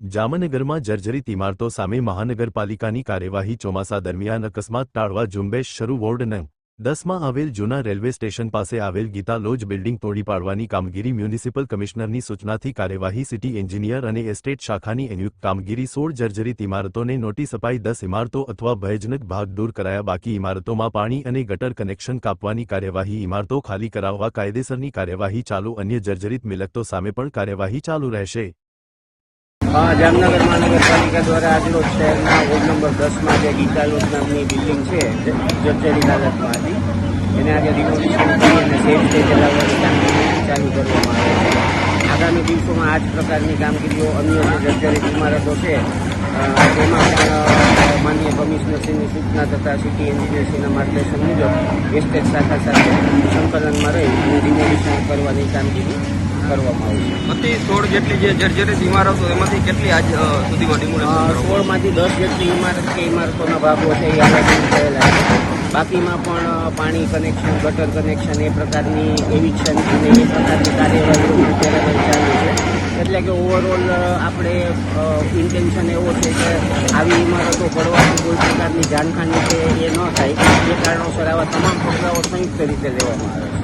જામનગરમાં જર્જરિત ઇમારતો સામે મહાનગરપાલિકાની કાર્યવાહી ચોમાસા દરમિયાન અકસ્માત ટાળવા ઝુંબેશ શરૂ વોર્ડ નં. 10માં આવેલ જૂના રેલવે સ્ટેશન પાસે આવેલ ગીતા લોજ બિલ્ડિંગ તોડી પાડવાની કામગીરી મ્યુનિસિપલ કમિશનરની સૂચનાથી કાર્યવાહી સિટી એન્જિનિયર અને એસ્ટેટ શાખાની સંયુક્ત કામગીરી 16 જર્જરિત ઇમારતોને નોટિસ અપાઈ 10 ઇમારતો અથવા ભયજનક ભાગ દૂર કરાયા બાકી ઇમારતોમાં પાણી અને ગટર કનેક્શન કાપવાની કાર્યવાહી ઇમારતો ખાલી કરાવવા કાયદેસરની કાર્યવાહી ચાલુ અન્ય જર્જરિત મિલકતો સામે પણ કાર્યવાહી ચાલુ રહેશે। જામનગર મહાનગરપાલિકા દ્વારા આજરોજ શહેરના વોર્ડ નંબર 10માં જે ગીતા લોજ નામની બિલ્ડિંગ છે જર્જરિત હાલતમાં હતી એને આજે રિનોવેશન કરી અને સેફ સ્ટે ચલાવવાની કામગીરી ચાલુ કરવામાં આવે છે। આગામી દિવસોમાં આ જ પ્રકારની કામગીરીઓ અન્ય જે જર્જરિત ઇમારતો છે તેમાં પણ માનનીય કમિશનરશ્રીની સૂચના તથા સિટી એન્જિનિયરશ્રીના માર્ગદર્શન મુજબ એસ્ટેટ શાખા સાથે સંકલનમાં રહી અને રિનોવેશન કરવાની કામગીરી કરવામાં આવશે। બધી 16 જેટલી જે જર્જરિત ઇમારતો એમાંથી કેટલી આજ સુધીમાં ડિમોલિશન 16માંથી 10 જેટલી ઇમારતોના ભાગો છે એ આયોજન થયેલા છે। બાકીમાં પણ પાણી કનેક્શન ગટર કનેક્શન એ પ્રકારની એવિક્શન અને એ પ્રકારની કાર્યવાહીઓ અત્યારે ચાલુ છે। એટલે કે ઓવરઓલ આપણે ઇન્ટેન્શન એવો છે કે આવી ઇમારતો પડવાથી કોઈ પ્રકારની જાનહાનિ છે એ ન થાય એ કારણોસર આવા તમામ પગલાઓ સંયુક્ત રીતે લેવામાં આવે છે।